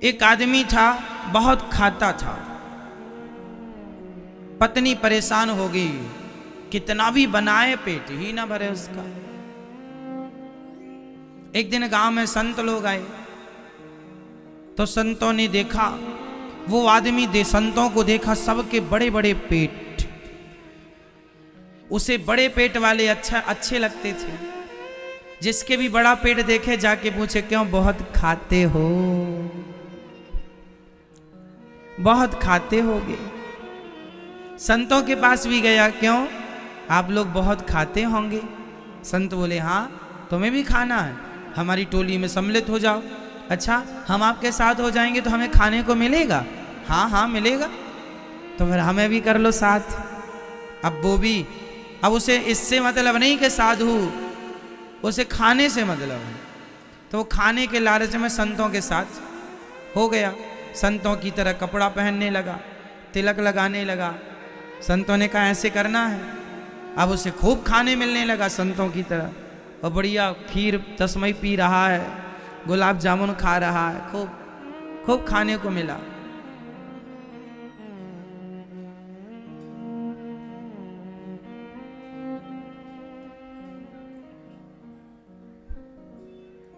एक आदमी था, बहुत खाता था। पत्नी परेशान हो गई, कितना भी बनाए पेट ही ना भरे उसका। एक दिन गांव में संत लोग आए, तो संतों ने देखा, वो आदमी संतों को देखा, सबके बड़े बड़े पेट। उसे बड़े पेट वाले अच्छे लगते थे। जिसके भी बड़ा पेट देखे जाके पूछे, क्यों बहुत खाते हो, बहुत खाते होगे। संतों के पास भी गया, क्यों आप लोग बहुत खाते होंगे। संत बोले, हाँ तुम्हें भी खाना है, हमारी टोली में सम्मिलित हो जाओ। अच्छा, हम आपके साथ हो जाएंगे तो हमें खाने को मिलेगा। हाँ हाँ मिलेगा, तो फिर हमें भी कर लो साथ। अब वो भी, अब उसे इससे मतलब नहीं कि साधु, उसे खाने से मतलब है। तो वो खाने के लालच में संतों के साथ हो गया। संतों की तरह कपड़ा पहनने लगा, तिलक लगाने लगा। संतों ने कहा ऐसे करना है। अब उसे खूब खाने मिलने लगा संतों की तरह, और बढ़िया खीर तस्मई पी रहा है, गुलाब जामुन खा रहा है, खूब खूब खाने को मिला।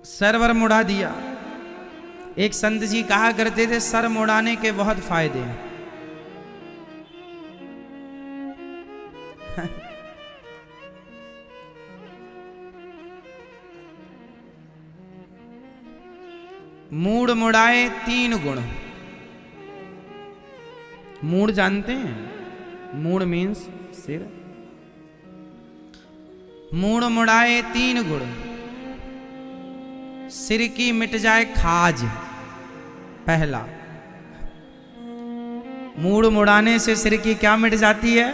सरवर मुड़ा दिया। एक संत जी कहा करते थे, सर मुड़ाने के बहुत फायदे हैं। मूड़ मुड़ाए 3 गुण। मूड़ जानते हैं? मूड़ मीन्स सिर। मूड़ मुड़ाए 3 गुण, सिर की मिट जाए खाज। पहला, मूड़ मुड़ाने से सिर की क्या मिट जाती है?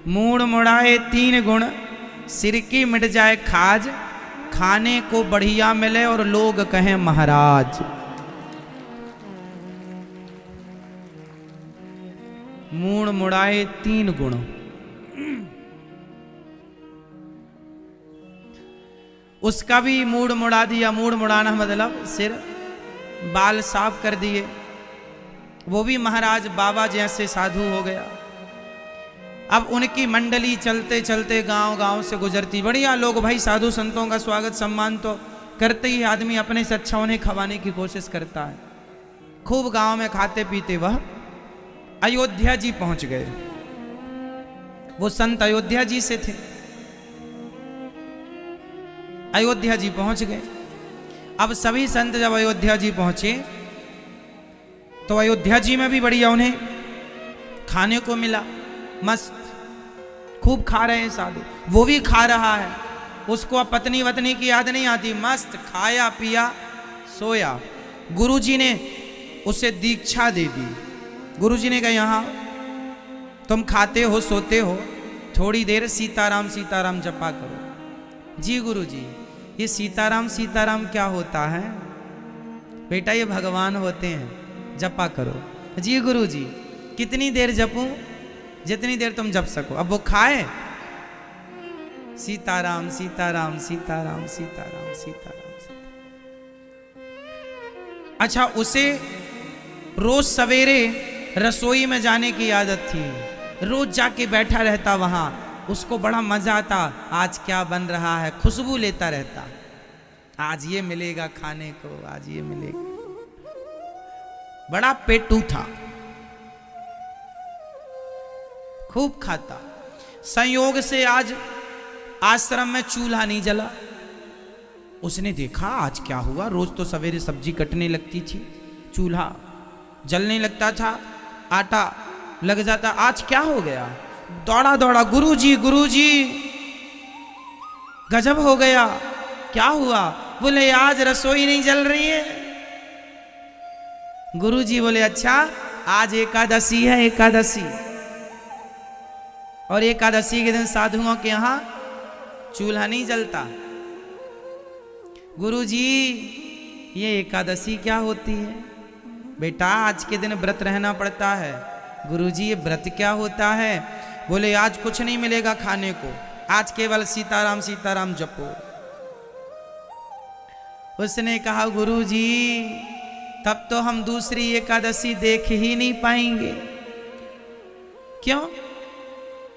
मूड़ मुड़ाए 3 गुण, सिर की मिट जाए खाज, खाने को बढ़िया मिले और लोग कहें महाराज। मूड़ मुड़ाए 3 गुण। उसका भी मूड मुड़ा दिया। मूड मुड़ाना मतलब सिर बाल साफ कर दिए। वो भी महाराज बाबा जैसे साधु हो गया। अब उनकी मंडली चलते चलते गांव गांव से गुजरती। बढ़िया लोग भाई, साधु संतों का स्वागत सम्मान तो करते ही आदमी अपने से अच्छा उन्हें खवाने की कोशिश करता है। खूब गांव में खाते पीते वह अयोध्या जी पहुंच गए। वो संत अयोध्या जी से थे। अयोध्या जी पहुंच गए। अब सभी संत जब अयोध्या जी पहुंचे, तो अयोध्या जी में भी बढ़िया उन्हें खाने को मिला। मस्त खूब खा रहे हैं साधु, वो भी खा रहा है। उसको अब पत्नी वतनी की याद नहीं आती, मस्त खाया पिया सोया। गुरुजी ने उसे दीक्षा दे दी। गुरुजी ने कहा, यहाँ तुम खाते हो सोते हो, थोड़ी देर सीताराम सीताराम जपा करो। जी गुरुजी, ये सीताराम सीताराम क्या होता है? बेटा ये भगवान होते हैं, जपा करो। जी गुरुजी, कितनी देर जपूं? जितनी देर तुम जप सको। अब वो खाए, सीताराम सीताराम सीताराम सीताराम सीताराम सीताराम। अच्छा, उसे रोज सवेरे रसोई में जाने की आदत थी। रोज जाके बैठा रहता वहां। उसको बड़ा मजा आता, आज क्या बन रहा है, खुशबू लेता रहता। आज ये मिलेगा खाने को, आज ये मिलेगा। बड़ा पेटू था, खूब खाता। संयोग से आज आश्रम में चूल्हा नहीं जला। उसने देखा आज क्या हुआ, रोज तो सवेरे सब्जी कटने लगती थी, चूल्हा जलने लगता था, आटा लग जाता, आज क्या हो गया? दौड़ा दौड़ा, गुरुजी गुरुजी गजब हो गया, क्या हुआ? बोले आज रसोई नहीं जल रही है। गुरुजी बोले, अच्छा आज एकादशी है, एकादशी, और एकादशी के दिन साधुओं के यहां चूल्हा नहीं जलता। गुरुजी ये एकादशी क्या होती है? बेटा आज के दिन व्रत रहना पड़ता है। गुरुजी ये व्रत क्या होता है? बोले आज कुछ नहीं मिलेगा खाने को, आज केवल सीताराम सीताराम जपो। उसने कहा, गुरुजी तब तो हम दूसरी एकादशी देख ही नहीं पाएंगे। क्यों?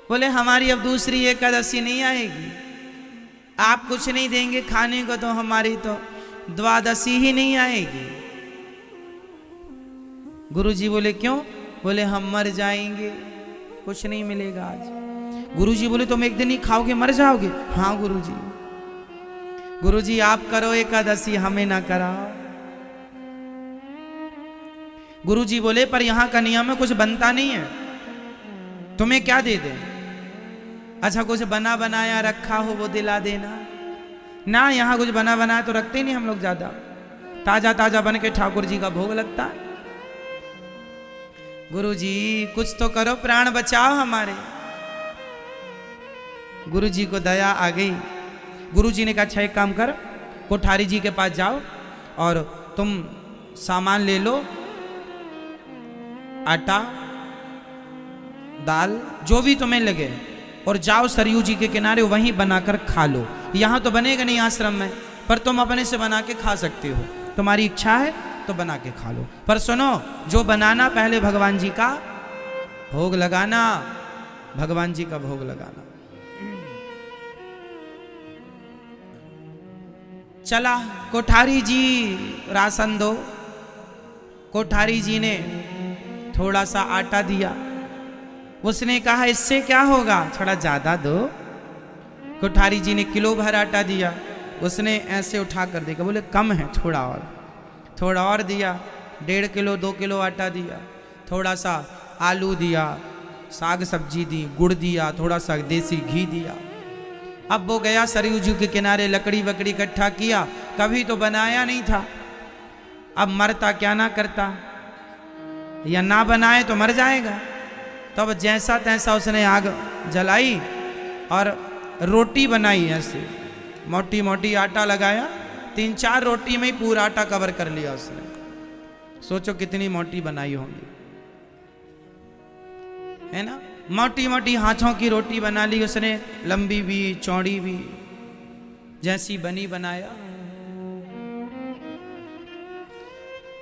बोले हमारी अब दूसरी एकादशी नहीं आएगी, आप कुछ नहीं देंगे खाने को तो हमारी तो द्वादशी ही नहीं आएगी। गुरुजी बोले क्यों? बोले हम मर जाएंगे, कुछ नहीं मिलेगा आज। गुरुजी बोले तुम एक दिन ही खाओगे मर जाओगे? हाँ गुरुजी। गुरुजी आप करो एकादशी, हमें ना कराओ। गुरुजी बोले पर यहां का नियम में कुछ बनता नहीं है, तुम्हें क्या दे दे? अच्छा कुछ बना बनाया रखा हो वो दिला देना ना। यहां कुछ बना बनाया तो रखते ही नहीं हम लोग, ज्यादा ताजा ताजा बन के ठाकुर जी का भोग लगता है। गुरुजी कुछ तो करो, प्राण बचाओ हमारे। गुरुजी को दया आ गई। गुरुजी ने कहा अच्छा एक काम कर, कोठारी जी के पास जाओ और तुम सामान ले लो, आटा दाल जो भी तुम्हें लगे, और जाओ सरयू जी के किनारे वहीं बनाकर खा लो। यहां तो बनेगा नहीं आश्रम में, पर तुम अपने से बना के खा सकते हो, तुम्हारी इच्छा है तो बना के खा लो। पर सुनो, जो बनाना पहले भगवान जी का भोग लगाना, भगवान जी का भोग लगाना। चला कोठारी जी राशन दो। कोठारी जी ने थोड़ा सा आटा दिया। उसने कहा इससे क्या होगा, थोड़ा ज्यादा दो। कोठारी जी ने किलो भर आटा दिया। उसने ऐसे उठा कर देखा, बोले कम है, थोड़ा और। थोड़ा और दिया, 1.5 किलो 2 किलो आटा दिया। थोड़ा सा आलू दिया, साग सब्जी दी, गुड़ दिया, थोड़ा सा देसी घी दिया। अब वो गया सरयू जी के किनारे, लकड़ी वकड़ी इकट्ठा किया, कभी तो बनाया नहीं था। अब मरता क्या ना करता, या ना बनाए तो मर जाएगा। तब जैसा तैसा उसने आग जलाई और रोटी बनाई। ऐसे मोटी मोटी आटा लगाया, 3-4 रोटी में ही पूरा आटा कवर कर लिया उसने। सोचो कितनी मोटी बनाई होगी, है ना। मोटी मोटी हाथों की रोटी बना ली उसने, लंबी भी चौड़ी भी, जैसी बनी बनाया।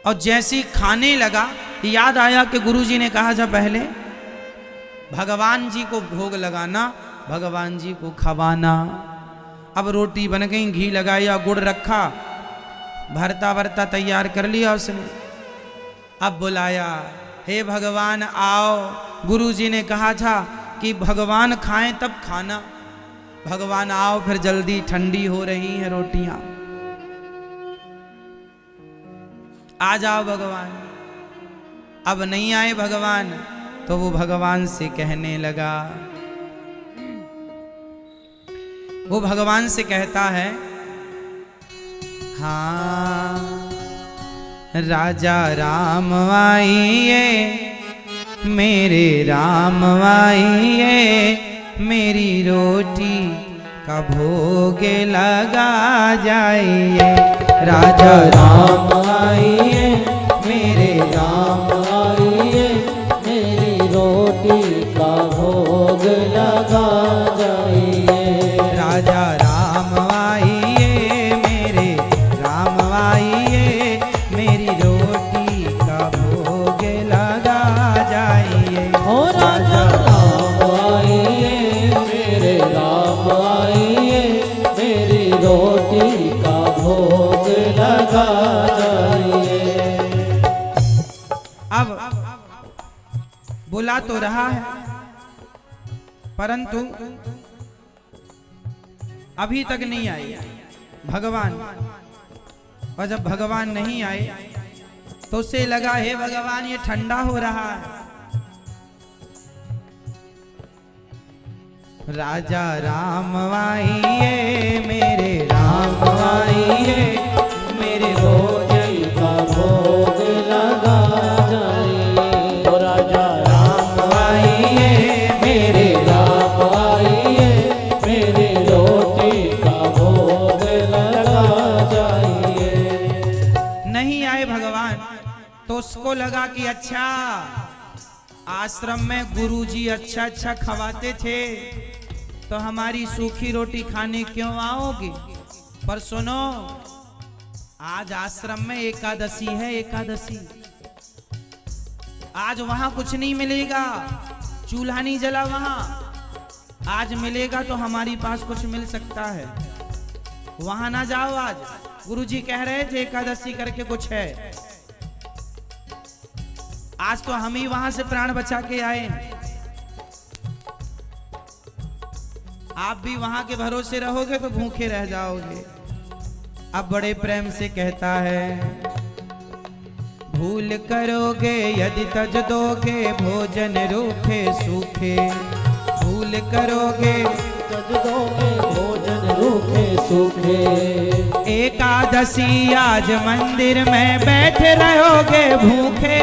और जैसी खाने लगा, याद आया कि गुरुजी ने कहा था पहले भगवान जी को भोग लगाना, भगवान जी को खवाना। अब रोटी बन गई, घी लगाया, गुड़ रखा, भरता भरता तैयार कर लिया उसने। अब बुलाया, हे भगवान आओ। गुरुजी ने कहा था कि भगवान खाएं तब खाना। भगवान आओ, फिर जल्दी ठंडी हो रही हैं रोटियां, आ जाओ भगवान। अब नहीं आए भगवान, तो वो भगवान से कहने लगा, वो भगवान से कहता है, हाँ राजा राम आइए, मेरे राम आइए, मेरी रोटी का भोग लगा जाइए। राजा राम आइए, मेरे राम आइए, मेरी रोटी का भोग लगा जाइए। राजा राम आइए, मेरे राम आइए, मेरी रोटी का भोग लगा जाइए। ओ राजा राम आइए, मेरे राम आइए, मेरी रोटी का भोग लगा जाइए। अब बुला तो रहा है, परंतु अभी तक नहीं आए भगवान। और जब भगवान नहीं आए तो उसे लगा, हे भगवान ये ठंडा हो रहा है। राजा राम आइए, मेरे राम आइए, मेरे रोटी का भोग लगा जाइए। ओ राजा राम आइए, मेरे राम आइए, मेरी रोटी का भोग लगा जाइए। नहीं आए भगवान तो उसको लगा कि अच्छा आश्रम में गुरुजी अच्छा अच्छा खवाते थे, तो हमारी सूखी रोटी खाने क्यों आओगे। पर सुनो, आज आश्रम में एकादशी है, एकादशी। आज वहां कुछ नहीं मिलेगा, चूल्हा नहीं जला वहां। आज मिलेगा तो हमारी पास कुछ मिल सकता है, वहां ना जाओ। आज गुरुजी कह रहे थे एकादशी करके कुछ है। आज तो हम ही वहां से प्राण बचा के आए। आप भी वहां के भरोसे रहोगे तो भूखे रह जाओगे। अब बड़े प्रेम से कहता है, भूल करोगे यदि तज दोगे, भोजन रूखे सूखे। भूल करोगे तज दोगे, भोजन रूखे सूखे। एकादशी आज मंदिर में बैठे रहोगे भूखे।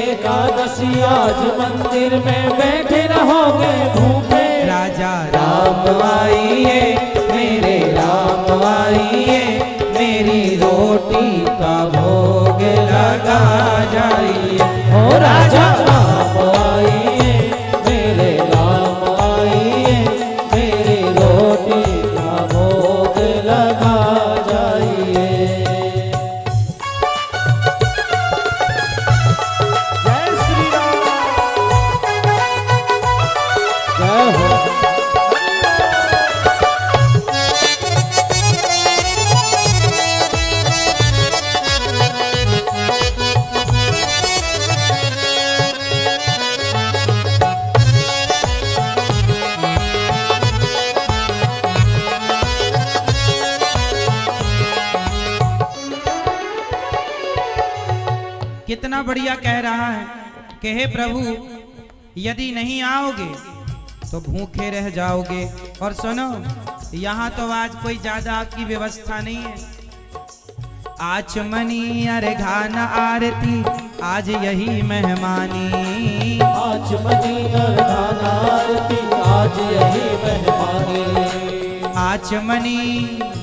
एकादशी आज मंदिर में बैठे रहोगे भूखे। राजा राम आइए, मेरे राम आइए, मेरी रोटी का भोग लगा जाइए। ओ राजा राम आइए, मेरे राम आइए, मेरी रोटी का भोग लगा जाइए। जय श्री राम, जय हो। कितना बढ़िया कह रहा है कि हे प्रभु, यदि नहीं आओगे तो भूखे रह जाओगे। और सुनो, यहाँ तो आज कोई ज्यादा की व्यवस्था नहीं है। आचमनी अर्घान आरती आज यही मेहमानी। आचमनी अर्घान आरती आज यही मेहमानी। आचमनी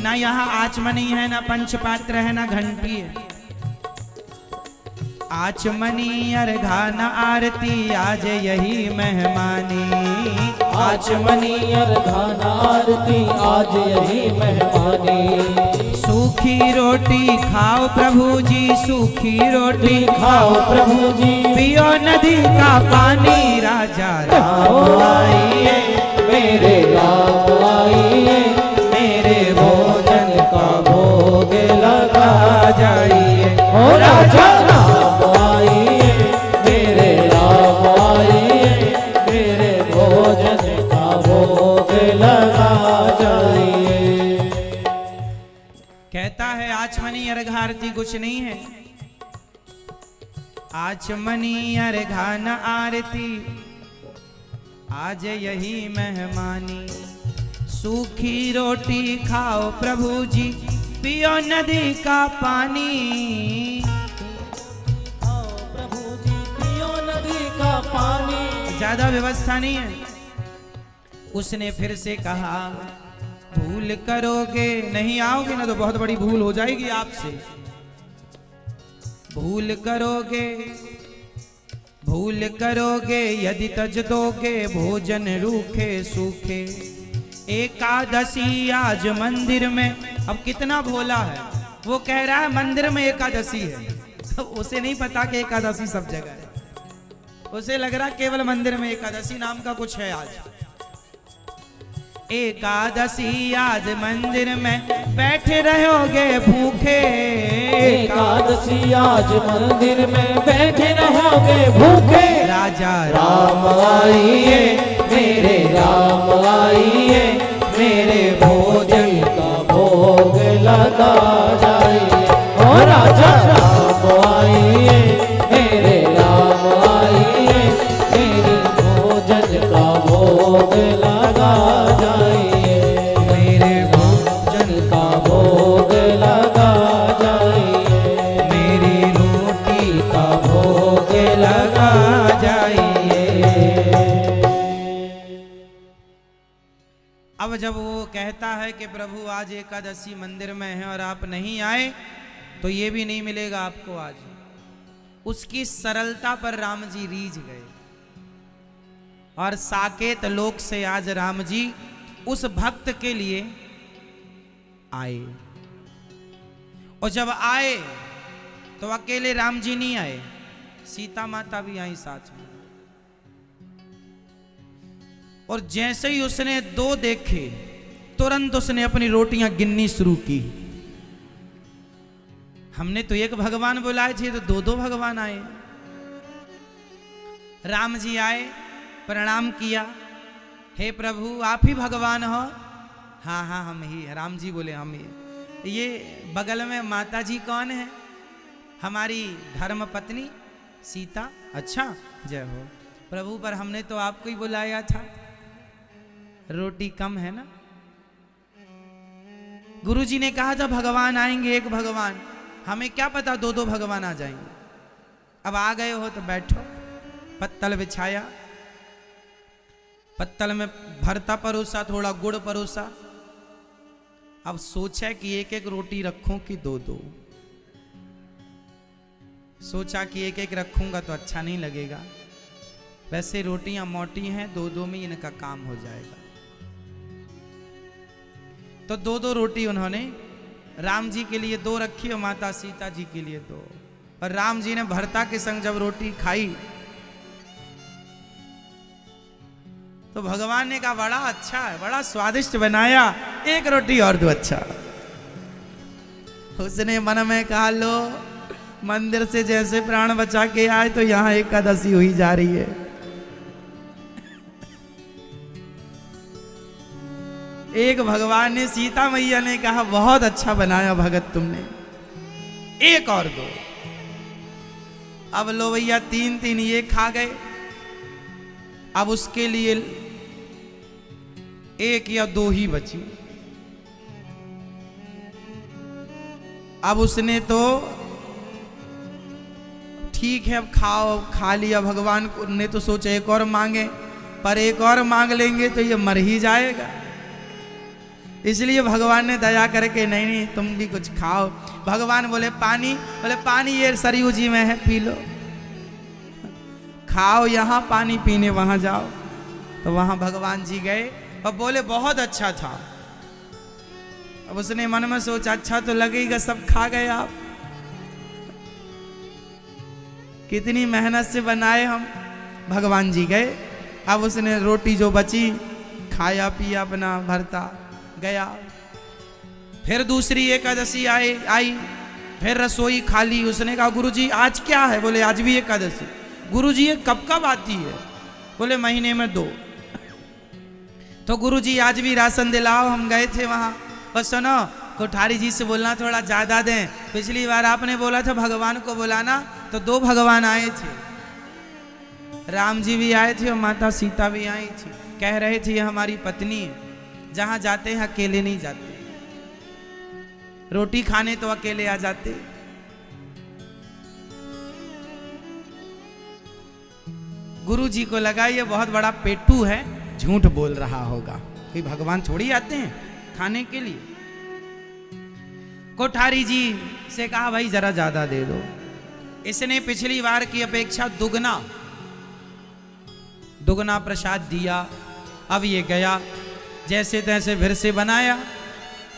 ना, यहाँ आचमनी है ना पंचपात्र है ना घंटी है। आचमनी अर्घान आरती आज यही मेहमानी। आचमनी अर्घान आरती आज यही मेहमानी। सूखी रोटी खाओ प्रभु जी, सूखी रोटी खाओ प्रभु जी, पियो नदी का पानी। राजा राम आइए, मेरे राम आइए, मेरे भोजन का भोग लगा जाइए। ओ राजा राम आइए, मेरे राम आइए, मेरे भोजन का भोग लगा जाइए। कहता है आचमनी अर्घ आरती कुछ नहीं है। आचमनी अर्घान आरती आज यही मेहमानी। सूखी रोटी खाओ प्रभु जी, पियो नदी का पानी। खाओ प्रभु जी, पियो नदी का पानी। ज्यादा व्यवस्था नहीं है। उसने फिर से कहा, भूल करोगे, नहीं आओगे ना तो बहुत बड़ी भूल हो जाएगी आपसे। भूल करोगे, भूल करोगे यदि तज दोगे, भोजन रूखे सूखे। एकादशी आज मंदिर में। अब कितना भोला है, वो कह रहा है मंदिर में एकादशी है। तो उसे नहीं पता कि एकादशी सब जगह है। उसे लग रहा केवल मंदिर में एकादशी नाम का कुछ है। आज एकादशी आज मंदिर में बैठे रहोगे भूखे। एकादशी आज मंदिर में बैठे रहोगे भूखे। राजा राम आइए, मेरे राम आइए, मेरे भोजन का भोग लगा जाइए। ओ राजा राम आइए, मेरे राम आइए, मेरे भोजन का भोग लगा जाइए। मेरे भोजन का भोग लगा जाइए। मेरी रोटी का भोग लगा जाइए। अब जब वो कहता है कि प्रभु आज एकादशी मंदिर में है और आप नहीं आए तो ये भी नहीं मिलेगा आपको आज, उसकी सरलता पर राम जी रीझ गए और साकेत लोक से आज राम जी उस भक्त के लिए आए। और जब आए तो अकेले राम जी नहीं आए, सीता माता भी आई साथ में। और जैसे ही उसने दो देखे तुरंत उसने अपनी रोटियां गिननी शुरू की। हमने तो एक भगवान बुलाए थे, तो दो दो भगवान आए। राम जी आए, प्रणाम किया, हे प्रभु आप ही भगवान हो? हाँ हाँ हम ही। राम जी बोले हम ही। ये बगल में माता जी कौन है? हमारी धर्म पत्नी सीता। अच्छा जय हो प्रभु, पर हमने तो आपको ही बुलाया था, रोटी कम है ना। गुरुजी ने कहा था भगवान आएंगे एक भगवान, हमें क्या पता दो दो भगवान आ जाएंगे। अब आ गए हो तो बैठो। पत्तल बिछाया, पत्तल में भरता परोसा, थोड़ा गुड़ परोसा। अब सोचा कि एक एक रोटी रखूं कि दो दो। सोचा कि एक एक रखूंगा तो अच्छा नहीं लगेगा, वैसे रोटियां मोटी हैं, दो दो में इनका काम हो जाएगा। तो दो दो रोटी उन्होंने राम जी के लिए दो रखी और माता सीता जी के लिए दो। और राम जी ने भरता के संग जब रोटी खाई तो भगवान ने कहा बड़ा अच्छा है, बड़ा स्वादिष्ट बनाया, एक रोटी और दो। अच्छा। उसने मन में कहा लो मंदिर से जैसे प्राण बचा के आए तो यहां एकादशी हुई जा रही है। एक भगवान ने, सीता मैया ने कहा बहुत अच्छा बनाया भगत तुमने, एक और दो। अब लो भैया तीन तीन ये खा गए। अब उसके लिए एक या दो ही बची। अब उसने तो ठीक है अब खाओ, खा लिया। भगवान को ने तो सोचा एक और मांगे, पर एक और मांग लेंगे तो ये मर ही जाएगा। इसलिए भगवान ने दया करके नहीं नहीं तुम भी कुछ खाओ। भगवान बोले पानी, बोले पानी ये सरयू जी में है पी लो। खाओ यहाँ, पानी पीने वहां जाओ। तो वहां भगवान जी गए और बोले बहुत अच्छा था। अब उसने मन में सोचा अच्छा तो लगेगा, सब खा गए आप, कितनी मेहनत से बनाए हम। भगवान जी गए, अब उसने रोटी जो बची खाया पिया, अपना भरता गया। फिर दूसरी एकादशी आई, फिर रसोई खाली। उसने कहा गुरुजी आज क्या है? बोले आज भी एकादशी। गुरुजी ये कब कब आती है? बोले महीने में 2। तो गुरुजी आज भी राशन दिलाओ, हम गए थे वहां। और सुनो कोठारी जी से बोलना थोड़ा ज्यादा दें, पिछली बार आपने बोला था भगवान को बुलाना, तो 2 भगवान आए थे, राम जी भी आए थे और माता सीता भी आई थी। कह रहे थे ये हमारी पत्नी है, जहां जाते हैं अकेले नहीं जाते, रोटी खाने तो अकेले आ जाते। गुरु जी को लगा ये बहुत बड़ा पेटू है, झूठ बोल रहा होगा, कोई भगवान थोड़ी आते हैं खाने के लिए। कोठारी जी से कहा भाई जरा ज्यादा दे दो। इसने पिछली बार की अपेक्षा दुगना प्रसाद दिया। अब ये गया जैसे तैसे फिर से बनाया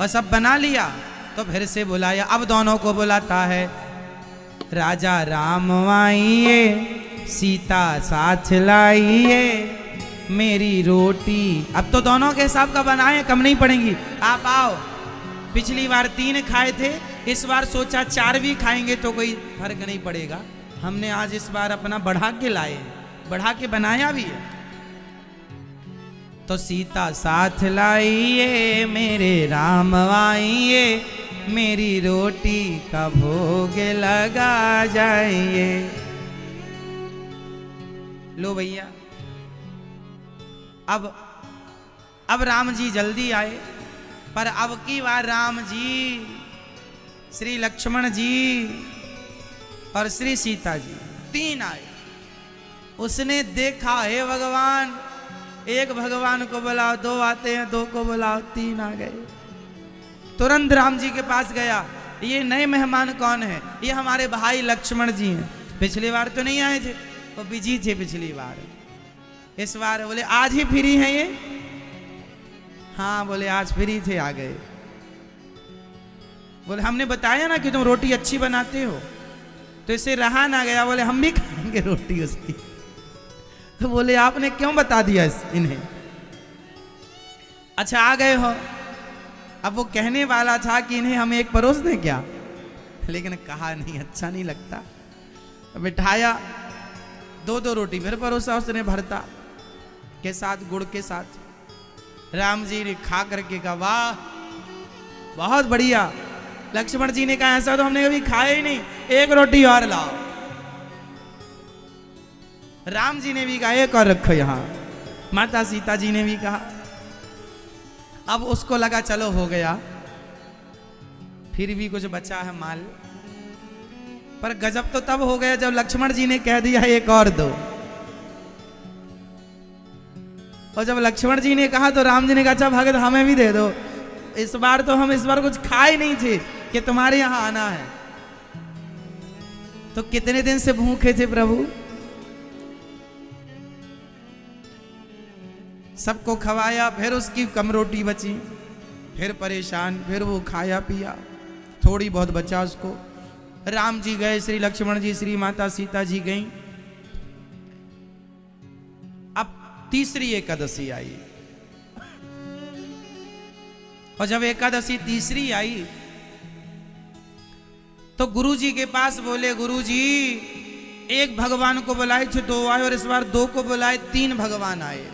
और सब बना लिया, तो फिर से बुलाया। अब दोनों को बुलाता है, राजा राम आइए, सीता साथ लाइए, मेरी रोटी। अब तो दोनों के हिसाब का बनाए, कम नहीं पड़ेंगी, आप आओ। पिछली बार 3 खाए थे, इस बार सोचा 4 भी खाएंगे तो कोई फर्क नहीं पड़ेगा। हमने आज इस बार अपना बढ़ा के लाए, बढ़ा के बनाया भी है। तो सीता साथ लाइए, मेरे राम आइए, मेरी रोटी का भोग लगा जाइए। लो भैया, अब राम जी जल्दी आए, पर अब की बार राम जी, श्री लक्ष्मण जी और श्री सीता जी 3 आए। उसने देखा हे भगवान, एक भगवान को बुलाओ, 2 आते हैं, 2 को बुलाओ, 3 आ गए। तुरंत राम जी के पास गया, ये नए मेहमान कौन है? ये हमारे भाई लक्ष्मण जी हैं, पिछली बार तो नहीं आए थे, वो बिजी थे पिछली बार। इस बार बोले आज ही फ्री हैं ये? हाँ बोले आज फ्री थे, आ गए। बोले हमने बताया ना कि तुम रोटी अच्छी बनाते हो। तो इसे रहा ना गया, बोले हम भी खाएंगे रोटी उसकी। तो बोले आपने क्यों बता दिया इन्हें? अच्छा आ गए हो। अब वो कहने वाला था कि इन्हें हम एक परोस दें क्या, लेकिन कहा नहीं, अच्छा नहीं लगता। बिठाया, दो दो रोटी फिर परोसा उसने भरता के साथ, गुड़ के साथ। राम जी ने खा करके कहा वाह बहुत बढ़िया। लक्ष्मण जी ने कहा ऐसा तो हमने कभी खाया ही नहीं, एक रोटी और लाओ। राम जी ने भी कहा एक और रखो यहां। माता सीता जी ने भी कहा। अब उसको लगा चलो हो गया, फिर भी कुछ बचा है माल। पर गजब तो तब हो गया जब लक्ष्मण जी ने कह दिया एक और दो। और जब लक्ष्मण जी ने कहा तो राम जी ने कहा अच्छा भगत हमें भी दे दो, इस बार तो हम इस बार कुछ खाए नहीं थे कि तुम्हारे यहां आना है। तो कितने दिन से भूखे थे प्रभु, सबको खवाया, फिर उसकी कम रोटी बची, फिर परेशान, फिर वो खाया पिया, थोड़ी बहुत बचा उसको। राम जी गए, श्री लक्ष्मण जी, श्री माता सीता जी गई। अब तीसरी एकादशी आई, और जब एकादशी तीसरी आई तो गुरु जी के पास बोले गुरु जी एक भगवान को बुलाए थे दो आए, और इस बार दो को बुलाए तीन भगवान आए,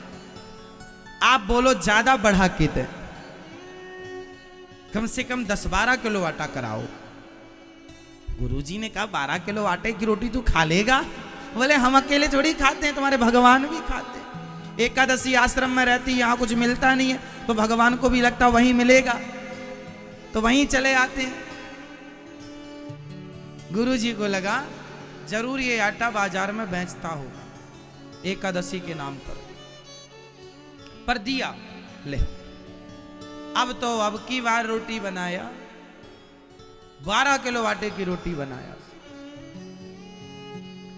आप बोलो ज्यादा बढ़ा के दे, कम से कम 10-12 किलो आटा कराओ। गुरुजी ने कहा 12 किलो आटे की रोटी तू खा लेगा? बोले हम अकेले थोड़ी खाते हैं, तुम्हारे भगवान भी खाते हैं। एकादशी आश्रम में रहती, यहाँ कुछ मिलता नहीं है, तो भगवान को भी लगता वहीं मिलेगा, तो वहीं चले आते हैं। गुरुजी को लगा जरूर ये आटा बाजार में बेचता होगा एकादशी के नाम पर दिया ले। अब की बार रोटी बनाया, 12 किलो आटे की रोटी बनाया,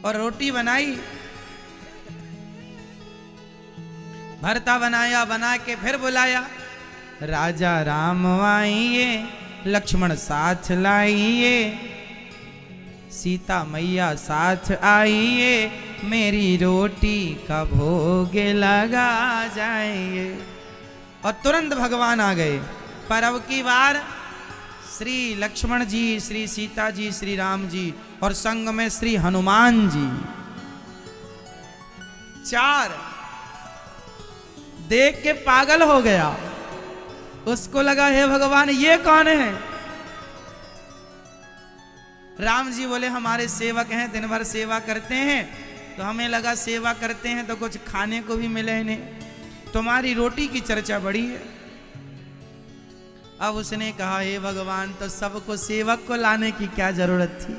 और रोटी बनाई, भरता बनाया, बना के फिर बुलाया, राजा राम आइए, लक्ष्मण साथ लाइए, सीता मैया साथ आइए, मेरी रोटी का भोग लगा जाइए। और तुरंत भगवान आ गए। पर अब की बार श्री लक्ष्मण जी, श्री सीता जी, श्री राम जी, और संग में श्री हनुमान जी, 4 देख के पागल हो गया। उसको लगा हे भगवान ये कौन है? राम जी बोले हमारे सेवक हैं, दिन भर सेवा करते हैं, तो हमें लगा सेवा करते हैं तो कुछ खाने को भी मिले इन्हें, तुम्हारी रोटी की चर्चा बड़ी है। अब उसने कहा हे भगवान तो सबको सेवक को लाने की क्या जरूरत थी?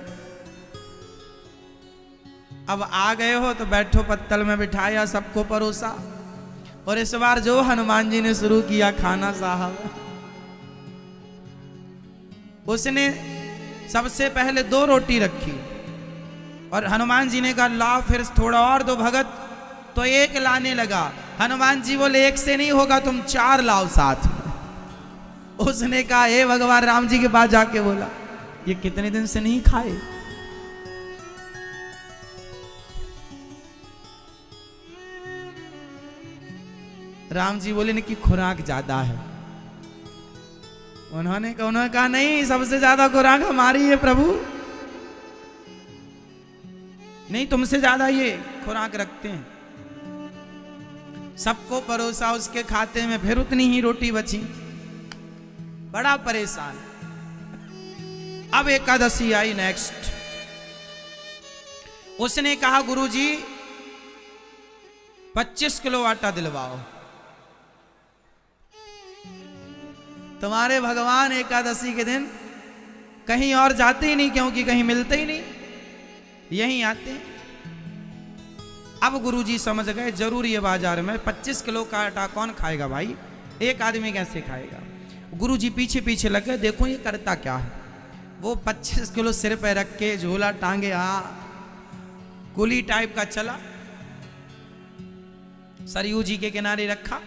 अब आ गए हो तो बैठो, पत्तल में बिठाया, सबको परोसा, और इस बार जो हनुमान जी ने शुरू किया खाना साहब, उसने सबसे पहले 2 रोटी रखी, और हनुमान जी ने कहा लाओ फिर थोड़ा और दो भगत, तो 1 लाने लगा। हनुमान जी बोले 1 से नहीं होगा, तुम 4 लाओ साथ में। उसने कहा हे भगवान, राम जी के पास जाके बोला ये कितने दिन से नहीं खाए। राम जी बोले इनकी खुराक ज्यादा है। उन्होंने कहा नहीं, सबसे ज्यादा खुराक हमारी है प्रभु, नहीं तुमसे ज्यादा ये खुराक रखते हैं। सबको परोसा, उसके खाते में फिर उतनी ही रोटी बची, बड़ा परेशान। अब एकादशी आई नेक्स्ट, उसने कहा गुरुजी 25 किलो आटा दिलवाओ। तुम्हारे भगवान एकादशी के दिन कहीं और जाते ही नहीं, क्योंकि कहीं मिलते ही नहीं, यहीं आते। अब गुरुजी समझ गए जरूर ये बाजार में 25 किलो का आटा कौन खाएगा भाई, एक आदमी कैसे खाएगा। गुरुजी पीछे पीछे लगे, देखो ये करता क्या है। वो 25 किलो सिर पे रख के झोला टांगे, कुली टाइप का चला, सरयू जी के किनारे रखा,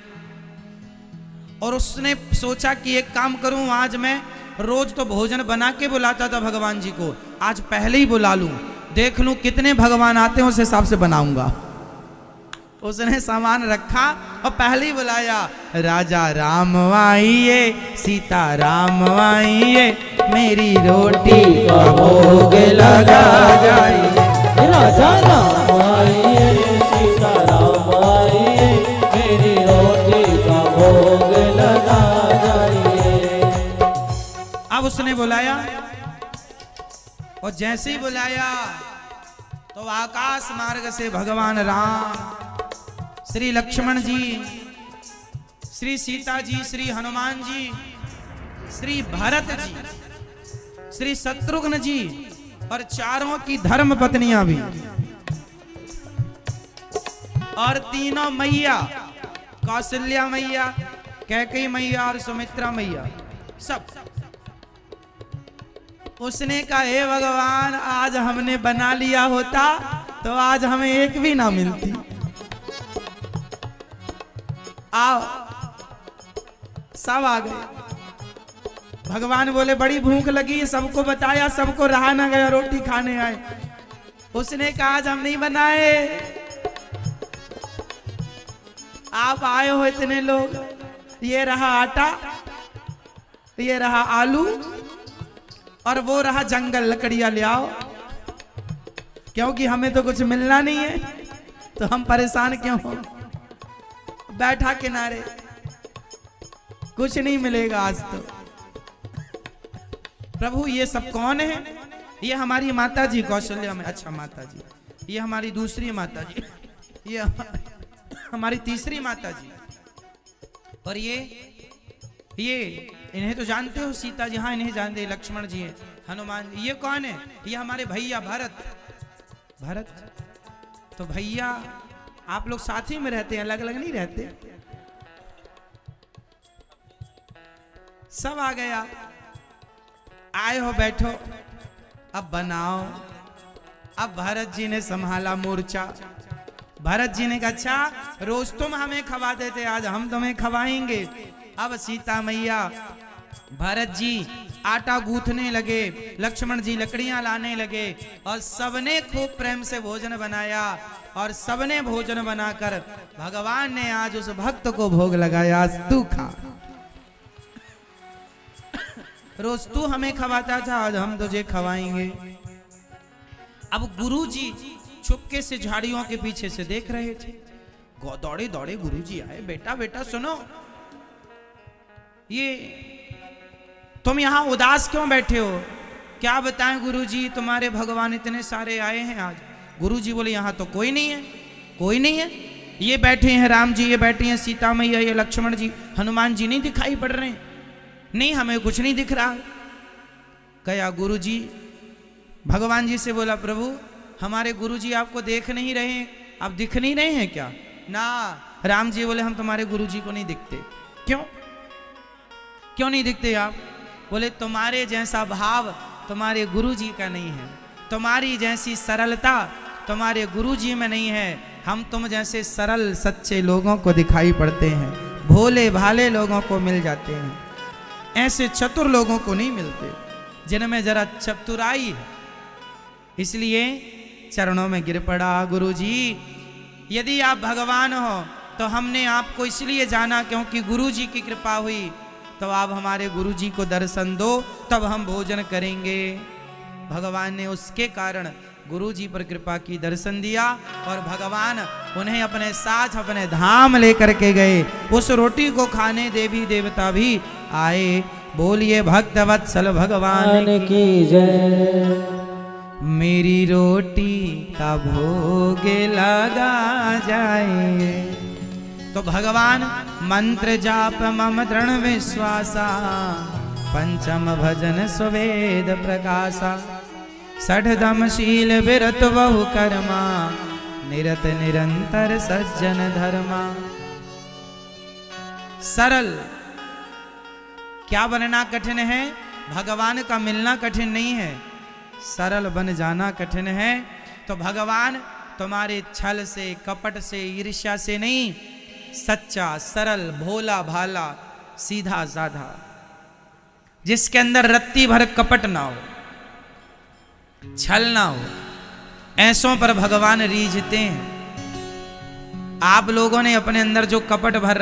और उसने सोचा कि एक काम करूं, आज मैं रोज तो भोजन बना के बुलाता था भगवान जी को, आज पहले ही बुला लूं, देख लूं कितने भगवान आते हैं उस हिसाब से बनाऊंगा। उसने सामान रखा और पहले ही बुलाया, राजा राम आइए, सीता राम आइए, मेरी रोटी का भोग लगा जाइए। राजा राम आइए, सीता राम आइए, मेरी रोटी का भोग लगा जाइए। अब उसने बुलाया और जैसे ही बुलाया तो आकाश मार्ग से भगवान राम, श्री लक्ष्मण जी, श्री सीता जी, श्री हनुमान जी, श्री भरत जी, श्री शत्रुघ्न जी और चारों की धर्म पत्नियां भी और तीनों मैया, कौशल्या मैया, कैकेयी मैया और सुमित्रा मैया, सब। उसने कहा हे भगवान, आज हमने बना लिया होता तो आज हमें एक भी ना मिलती। आओ, सब आ गए। भगवान बोले बड़ी भूख लगी, सबको बताया, सबको रहा ना गया, रोटी खाने आए। उसने कहा आज हम नहीं बनाए, आप आए हो इतने लोग, ये रहा आटा, ये रहा आलू और वो रहा जंगल, लकड़ियां ले आओ, क्योंकि हमें तो कुछ मिलना नहीं है तो हम परेशान क्यों हो। बैठा किनारे, कुछ नहीं मिलेगा आज तो। प्रभु ये सब कौन है? ये हमारी माता जी कौशल्या में, अच्छा माता जी, ये हमारी दूसरी माता जी, ये हमारी तीसरी माता जी, और ये इन्हें तो जानते हो, सीता जी, हाँ इन्हें जानते हैं, लक्ष्मण जी हैं, हनुमान जी। ये कौन है? ये हमारे भैया भरत। तो भैया आप लोग साथ ही में रहते हैं, अलग अलग नहीं रहते। सब आ गया, आए हो, बैठो, अब बनाओ। अब भरत जी ने संभाला मोर्चा। भरत जी ने कहा अच्छा रोज तुम हमें खवा देते, आज हम तुम्हें खवाएंगे। अब सीता मैया, भरत जी आटा गूंथने लगे, लक्ष्मण जी लकड़ियां लाने लगे और सबने खूब प्रेम से भोजन बनाया और सबने भोजन बनाकर भगवान ने आज उस भक्त को भोग लगाया, आज तू खा। रोज तू हमें खवाता था, आज हम तुझे खवाएंगे। अब गुरु जी चुपके से झाड़ियों के पीछे से देख रहे थे। दौड़े दौड़े गुरु जी आए, बेटा बेटा सुनो, ये तुम यहां उदास क्यों बैठे हो? क्या बताएं गुरुजी, तुम्हारे भगवान इतने सारे आए हैं आज। गुरुजी बोले यहां तो कोई नहीं है, कोई नहीं है, ये बैठे हैं राम जी, ये बैठे हैं सीता मैया, ये लक्ष्मण जी, हनुमान जी नहीं दिखाई पड़ रहे हैं, नहीं हमें कुछ नहीं दिख रहा। कहा गुरुजी, भगवान जी से बोला प्रभु हमारे गुरुजी आपको देख नहीं रहे हैं, आप दिख नहीं रहे हैं क्या? ना। राम जी बोले हम तुम्हारे गुरुजी को नहीं दिखते। क्यों नहीं दिखते आप? बोले तुम्हारे जैसा भाव तुम्हारे गुरुजी का नहीं है, तुम्हारी जैसी सरलता तुम्हारे गुरुजी में नहीं है। हम तुम जैसे सरल सच्चे लोगों को दिखाई पड़ते हैं, भोले भाले लोगों को मिल जाते हैं, ऐसे चतुर लोगों को नहीं मिलते जिनमें जरा चतुराई है। इसलिए चरणों में गिर पड़ा गुरुजी, यदि आप भगवान हो तो हमने आपको इसलिए जाना क्योंकि गुरुजी की कृपा हुई, तो आप हमारे गुरुजी को दर्शन दो तब हम भोजन करेंगे। भगवान ने उसके कारण गुरुजी पर कृपा की, दर्शन दिया और भगवान उन्हें अपने साथ अपने धाम लेकर के गए। उस रोटी को खाने देवी देवता भी आए। बोलिए भक्त वत्सल भगवान की जय। मेरी रोटी का भोग लगा जाए। तो भगवान मंत्र जाप मम दृढ़ विश्वासा, पंचम भजन सुवेद प्रकाशा, षठदम शील विरत बहु कर्मा, निरत निरंतर सज्जन धर्मा। सरल क्या बनना कठिन है? भगवान का मिलना कठिन नहीं है, सरल बन जाना कठिन है। तो भगवान तुम्हारे छल से, कपट से, ईर्ष्या से नहीं, सच्चा सरल भोला भाला सीधा साधा जिसके अंदर रत्ती भर कपट ना हो, छल ना हो, ऐसों पर भगवान रीझते हैं। आप लोगों ने अपने अंदर जो कपट भर